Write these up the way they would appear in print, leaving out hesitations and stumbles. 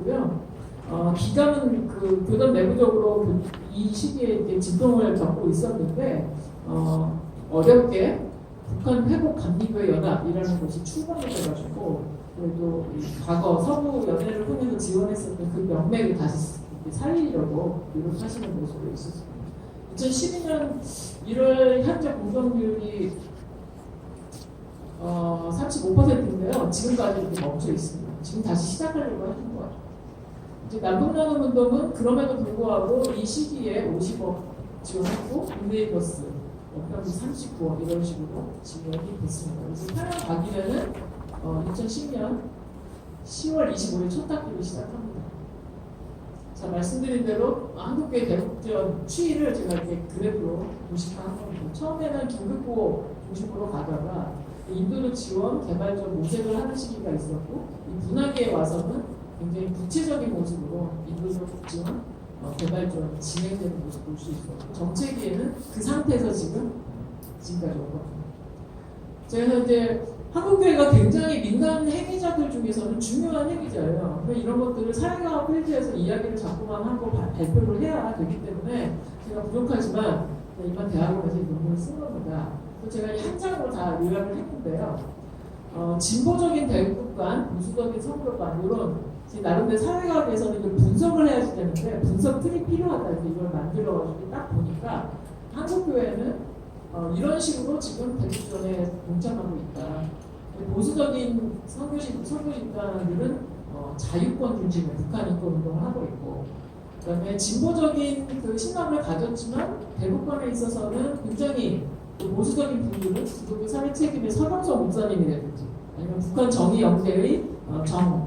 있고요. 기간은 그 교단 내부적으로 이 시기에 이제 진동을 겪고 있었는데 어렵게 북한 회복 감리교회 연합이라는 곳이 출범이 돼가지고 그래도 과거 서부 연회를 통해서 지원했었던 그 명맥을 다시 살리려고 노력하시는 모습도 있었습니다. 2012년 1월 현재 공정비율이 35%인데요. 지금까지 이렇게 멈춰 있습니다. 지금 다시 시작하려고 하는 것 같아요. 이제 남북나눔운동은 그럼에도 불구하고 이 시기에 50억 지원했고 국내버스 평균 39억 이런 식으로 지원이 됐습니다. 그래서 태양 가기에는 2010년 10월 25일 첫 학기를 시작합니다. 자, 말씀드린 대로 한국교회 대북지원 추이를 제가 이렇게 그래프로 도식화한 겁니다. 처음에는 긴급구호 중심으로 가다가 인도적 지원, 개발적 모색을 하는 시기가 있었고 이 분화기에 와서는 굉장히 구체적인 모습으로 인도적 지원, 개발 지원 진행되는 모습을 볼 수 있었고 정책위에는 그 상태에서 지금까지 온 겁니다. 제가 이제 한국교회가 굉장히 민간 행위자들 중에서는 중요한 행위자예요. 이런 것들을 사회과학 필드에서 이야기를 자꾸만 하고 발표를 해야 되기 때문에 제가 부족하지만 이번 대학원에서 이 논문을 쓴 겁니다. 그래서 제가 한 장으로 다 요약을 했는데요. 진보적인 대국관, 보수적인 선교관 이런 나름대로 사회과학에서는 이걸 분석을 해야지 되는데 분석 틀이 필요하다 이렇게 이걸 만들어가지고 딱 보니까 한국교회는 이런 식으로 지금 대북지원에 동참하고 있다. 보수적인 선교 집단들은 자유권 중심의 북한 인권 운동을 하고 있고, 그다음에 진보적인 그 신앙을 가졌지만 대북권에 있어서는 굉장히 보수적인 분들은 기독교 사회 책임의 서경석 목사님이라든지 아니면 북한 정의연대의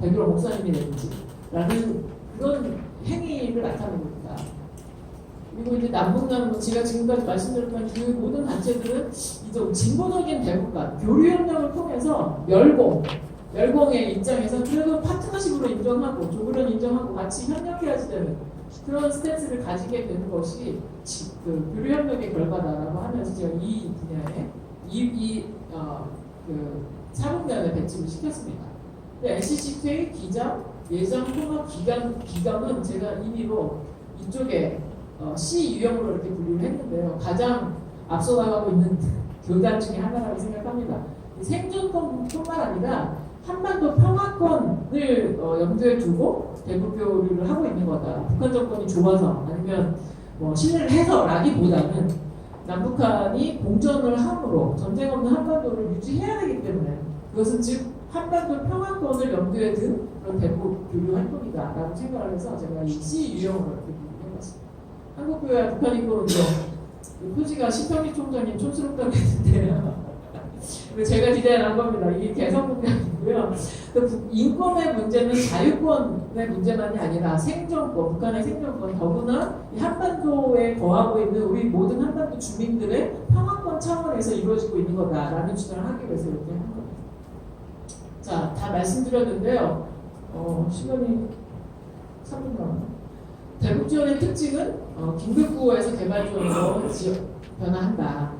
백일호 목사님이라든지 라는 그런 행위를 나타내고 있다. 그리고 이제 남북나눔 제가 지금까지 말씀드렸던 그 모든 단체들은 이제 진보적인 대북관 교류협력을 통해서 멸공의 입장에서 그래도 파트너십으로 인정하고 조그련 인정하고 같이 협력해야지 되는 그런 스탠스를 가지게 되는 것이 그 교류협력의 결과다라고 하면서 제가 이 분야에 그 사분단에 배치를 시켰습니다. NCCK 기장 예장 통합 기관은 제가 임의로 이쪽에 C 유형으로 이렇게 분류를 했는데요. 가장 앞서 나가고 있는 교단 중에 하나라고 생각합니다. 생존권뿐만 아니라 한반도 평화권을 염두에 두고 대북 교류를 하고 있는 거다. 북한 정권이 좋아서 아니면 신뢰를 해서라기보다는 남북한이 공존을 함으로 전쟁 없는 한반도를 유지해야 되기 때문에 그것은 즉 한반도 평화권을 염두에 둔 그런 대북 교류 활동이다라고 생각을 해서 제가 이 C 유형으로 이렇게 해봤습니다. 한국교회와 북한 인권운동 표지가 신평기 총장님 촌스럽다고 했는데요. 제가 디자인한 겁니다. 이게 개성문장이고요. 인권의 문제는 자유권의 문제만이 아니라 생존권, 북한의 생존권, 더구나 한반도에 거하고 있는 우리 모든 한반도 주민들의 평화권 차원에서 이루어지고 있는 거다라는 주장을 하기 위해서 이렇게 한 겁니다. 자, 다 말씀드렸는데요. 시간이 3분 남았나요? 대북지원의 특징은 긴급구호에서 개발지원으로 변화한다.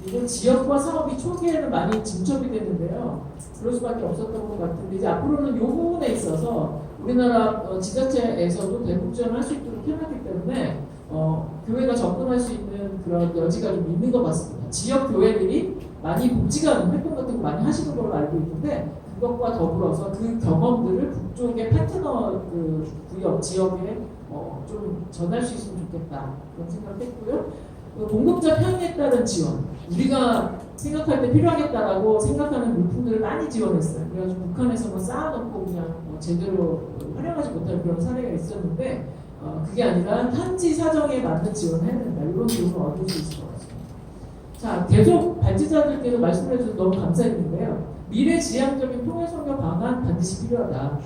그리고 지역과 사업이 초기에는 많이 중첩이 되는데요. 그럴 수밖에 없었던 것 같은데 이제 앞으로는 이 부분에 있어서 우리나라 지자체에서도 대북지원을 할 수 있도록 해놨기 때문에 교회가 접근할 수 있는 그런 여지가 좀 있는 것 같습니다. 지역 교회들이 많이 복지관 활동 같은 거 많이 하시는 걸로 알고 있는데 그것과 더불어서 그 경험들을 북쪽의 파트너 그 구역 지역에 좀 전할 수 있으면 좋겠다 그런 생각을 했고요. 공급자 편의에 따른 지원 우리가 생각할 때 필요하겠다라고 생각하는 물품들을 많이 지원했어요. 그래가지고 북한에서 쌓아놓고 그냥 제대로 활용하지 못하는 그런 사례가 있었는데 그게 아니라 현지 사정에 맞는 지원을 해야 된다. 이런 기운을 얻을 수 있을 것 같습니다. 자, 계속 발제자들께서 말씀해 주셔서 너무 감사했는데요. 미래지향적인 통일선교 방안 반드시 필요하다.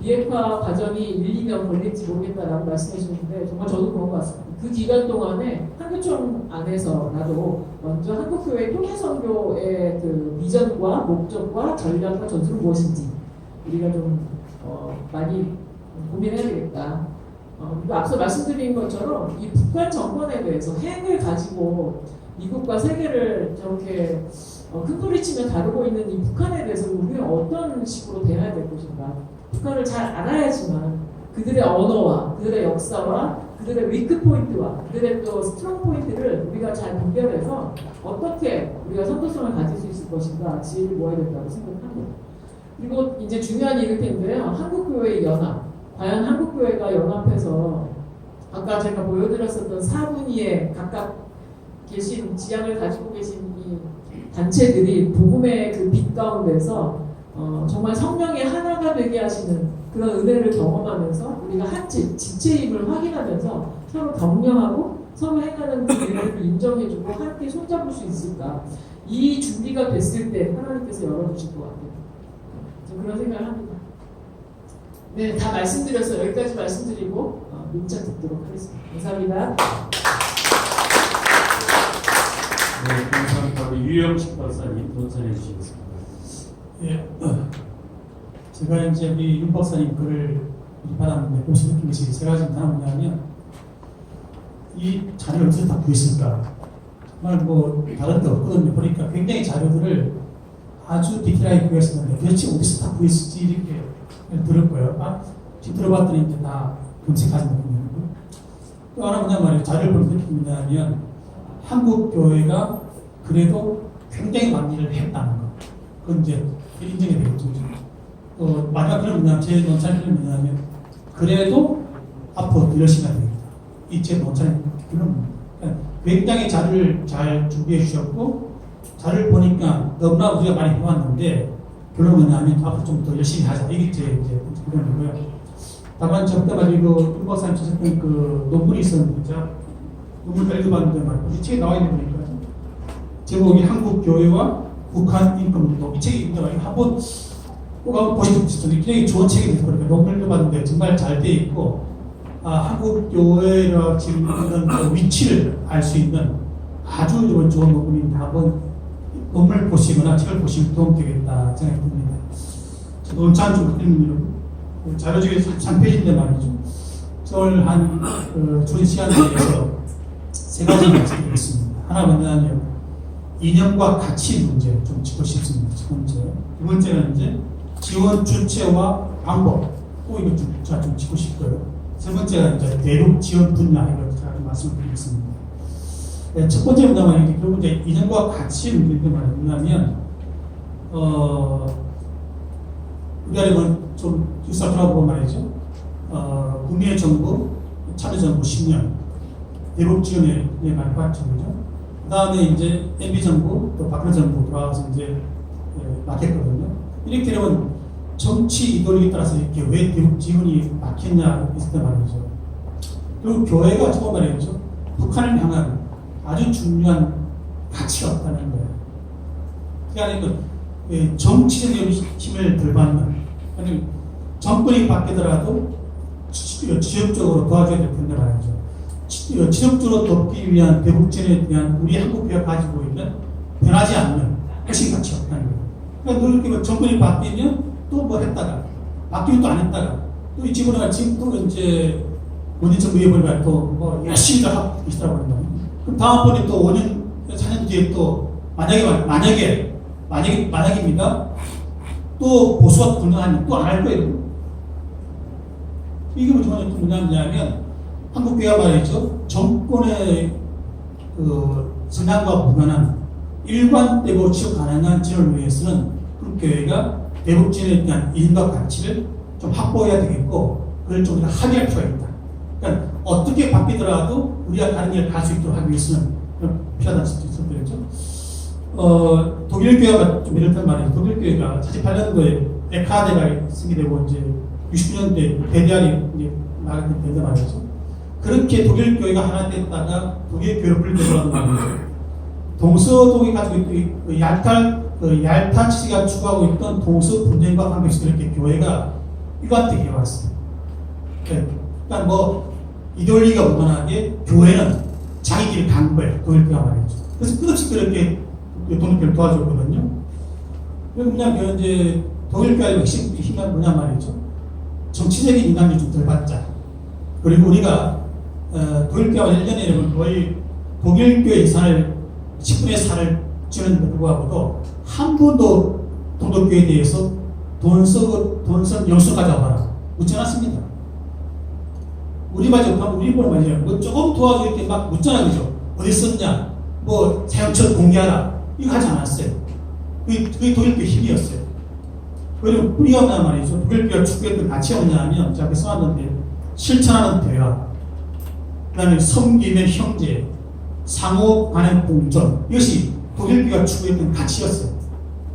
비핵화 과정이 1, 2년 걸릴지 모르겠다라고 말씀해 주셨는데 정말 저도 그런 것 같습니다. 그 기간 동안에 한교총 안에서라도 먼저 한국교회 통일선교의 그 비전과 목적과 전략과 전술은 무엇인지 우리가 좀 많이 고민해야 되겠다. 그리고 앞서 말씀드린 것처럼 이 북한 정권에 대해서 핵을 가지고 미국과 세계를 저렇게 큰 소리치며 다루고 있는 이 북한에 대해서 우리는 어떤 식으로 대해야 될 것인가. 북한을 잘 알아야지만 그들의 언어와 그들의 역사와 그들의 위크 포인트와 그들의 또 스트롱 포인트를 우리가 잘 분별해서 어떻게 우리가 선도성을 가질 수 있을 것인가 지혜를 모아야 된다고 생각합니다. 그리고 이제 중요한 일일 텐데요. 한국교회의 연합. 과연 한국교회가 연합해서 아까 제가 보여드렸었던 4분위에 각각 계신 지향을 가지고 계신 이 단체들이 복음의 그 빛 가운데서 정말 성령의 하나가 되게 하시는 그런 은혜를 경험하면서 우리가 한 지체임을 확인하면서 서로 격려하고 서로 행하는 그 은혜를 인정해주고 함께 손잡을 수 있을까? 이 준비가 됐을 때 하나님께서 열어주실 것 같아요. 저 그런 생각을 합니다. 네, 다 말씀드렸어요. 여기까지 말씀드리고 문자 듣도록 하겠습니다. 감사합니다. 네, 감사합니다. 우리 유영식 박사님 논설해 주시겠습니다. 예, 제가 이제 우리 윤 박사님 글을 받았는데 보면서 느낀 것이 세 가지입니다. 하나 뭐냐면 이 자료를 어디서 다 구했을까? 정말 뭐 다른 데 없거든요. 보니까 굉장히 자료들을 아주 디테일하게 구했었는데 도대체 어디서 다 구했을지 이렇게 들었고요. 지금 들어봤더니 이제 다 검색하지 못했네요. 또 하나 뭐냐 말이에요. 자료를 보면서 느낀 게 뭐냐면 한국 교회가 그래도 굉장히 많은 일을 했다는 거. 그건 이제 인정이 되겠죠. 마지막 그런 뭐냐면 제 논찬은 뭐냐면 그래도 앞으로 더 열심히 해야 되겠다. 이 제 논찬의 그런 굉장히 자료를 잘 준비해 주셨고 자료를 보니까 너무나 우리가 많이 해왔는데 결론은 뭐냐면 앞으로 좀 더 열심히 하자. 이게 제 이제 결론이고요. 다만 저때 말이고 윤 박사님 쓰셨던 그 논문이 있었는데 논문을 읽어봤는데 말이에요. 이 책에 나와 있는 거니까 제목이 한국 교회와 북한 인권운동. 이 책이 있는데 말이에요. 한번 꼭 한번 보시면 좋겠어요. 굉장히 좋은 책이 돼서 그러니까 논문을 읽어봤는데 정말 잘 돼 있고 한국 교회가 지금 있는 그 위치를 알 수 있는 아주 좋은 논문인데 한번 논문을 보시거나 책을 보시면 도움되겠다 생각이 듭니다. 오늘 좀 읽는 자료 중에 3페이지인데 말이죠. 오늘 좋은 시간 내에서 세 가지 말씀드리겠습니다. 하나 뭐냐면 이념과 가치 문제 좀 짚고 싶습니다. 첫 번째. 두 번째는 이제 지원 주체와 방법. 또 이거 좀 짚고 싶고요. 세 번째가 이제 대북 지원 분야 이걸 제가 말씀드리겠습니다. 네, 첫 번째 뭐냐면 결국 이제 이념과 가치 문제인데 뭐냐면 우리가 좀 역사 돌아보고 말이죠. 국민의 정부, 참여정부 10년, 대북 지원에 많이 봤죠, 그죠? 그 다음에 이제 MB 정부, 또 박근혜 정부 돌아와서 이제 막혔거든요. 이렇게 되면 정치 이도리에 따라서 이렇게 왜 대북 지원이 막혔냐 했을 때 말이죠. 그리고 교회가 저거 말이죠. 북한을 향한 아주 중요한 가치가 없다는 거예요. 그게 아니고 정치적인 힘을 덜 받는, 아니 정권이 바뀌더라도 지역적으로 도와줘야 될 텐데 말이죠. 지역적으로 돕기 위한 대북전에 대한 우리 한국교회가 가지고 있는 변하지 않는 핵심 가치가 없다는 거예요. 그러니까 이렇게 정권이 바뀌면 또 뭐 했다가 바뀌면 또 안 했다가 또 이 집으로 지금 또 이제 원인 정부에 보니까 또 뭐 열심히 하고 계시더라고요. 그럼 다음번에 또 5년, 4년 뒤에 또 만약입니다. 또 보수가 분명하니 또 안 할 거예요. 이게 뭐냐면 한국교회가 말이죠. 정권의 그 성향과 무관한 일관되고 지속 가능한 진을 위해서는 한국교회가 대북 진에 대한 이념과 가치를 좀 확보해야 되겠고 그걸 좀 합의할 필요가 있다. 그러니까 어떻게 바뀌더라도 우리가 다른 길을 갈 수 있도록 하기 위해서는 필요하다는 뜻이었죠. 독일교회가 좀 이렇단 말이에요. 독일교회가 48년도에 에카데가 승계되고 이제 69년도에 대대안이 이제 나가게 된단 말이죠. 그렇게 독일교회가 하나 됐다가 독일교회로 분리되더라는 말이죠. 동서독이 가지고 있던 얄타 치가 추구하고 있던 동서 분쟁과 관계에서 그렇게 교회가 일관되게 해왔어요. 그러니까 뭐 이데올리가 무관하게 교회는 자기 길을 간 거예요. 독일교회가 말이죠. 그래서 끝없이 그렇게 독일교회를 도와줬거든요. 그리고 그냥 이제 독일교회의 핵심 힘이 뭐냐 말이죠. 정치적인 인간이 좀 덜 받자. 그리고 우리가 독일교회가 1년에 이러면 거의 독일교회 예산을 10분의 4를 주는데 불구하고도 한 번도 독일교회에 대해서 돈선 영수 가져와라 묻지 않았습니다. 우리 말이죠. 우리 보는 말이죠. 뭐 조금 도와줄 때 막 묻잖아, 그죠? 어디 썼냐? 뭐 사용처 공개하라. 이거 하지 않았어요. 그게 독일교 힘이었어요. 그리고 뿌리가 없단 말이죠. 독일교가 추구했던 가치가 뭐냐면 제가 앞에 써놨는데 실천하는 대화, 그 다음에 섬김의 형제, 상호 간의 공존, 이것이 독일교가 추구했던 가치였어요.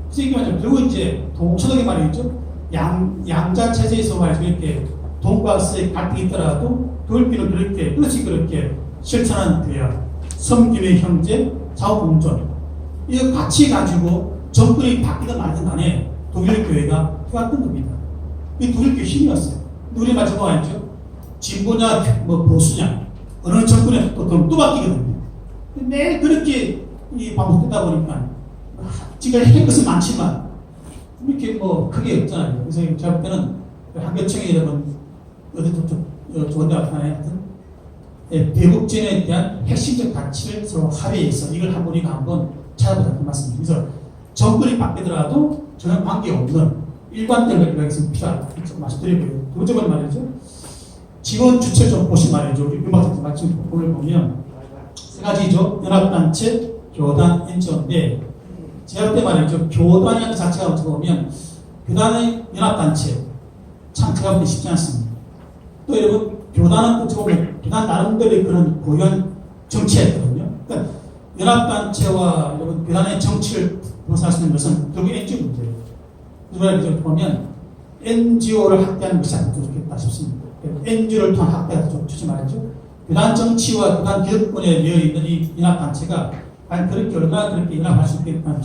그래서 이게 말이죠. 그리고 이제 동서독의 말이죠. 양자 체제에서 말이죠. 이렇게 동과 서의 갈등이 있더라도 독일교는 그렇게 실천하는 대화, 섬김의 형제, 상호 공존, 이 가치 가지고 정권이 바뀌든 말든 간에 독일 교회가 해왔던 겁니다. 이 독일교 힘이었어요. 우리 마찬가지로 알죠? 진보냐, 뭐 보수냐, 어느 정권에 또 바뀌거든요. 매일 그렇게 반복되다 보니까 지금 할 것은 많지만 이렇게 뭐 크게 없잖아요. 그래서 제가 볼 때는 한교총회 여러분 어디도 좀 좋은 데 나타나요. 대국전에 대한 핵심적 가치를 서로 합의해서 이걸 우리가 한번 찾아보자 그 말씀입니다. 그래서 정권이 바뀌더라도 전혀 관계없는 일관되는 여기서 필요하다. 말씀드리고요. 두 번째 건 말이죠. 지원 주체 좀 보시면 말이죠. 우리 음악센터 마침 본을 보면 세 가지죠. 연합단체, 교단, NGO인데 제가 볼 때 말이죠. 교단이라는 자체가 어떻게 보면 교단의 연합단체 창체가 보기 쉽지 않습니다. 또 여러분 교단은 어떻게 보면 교단 나름대로의 그런 고유한 정치였거든요. 그러니까 연합단체와 여러분 교단의 정치를 보살할 수 있는 것은 결국 NGO 문제예요. 그래서 보면 NGO를 확대하는 것이 아주 좋겠다 싶습니다. NGO를 통한 확대가 좀 좋지 말이죠. 교단 정치와 교단 기득권에 되어 있는 이 연합단체가 과연 그렇게 얼마나 그렇게 연합할 수 있겠다.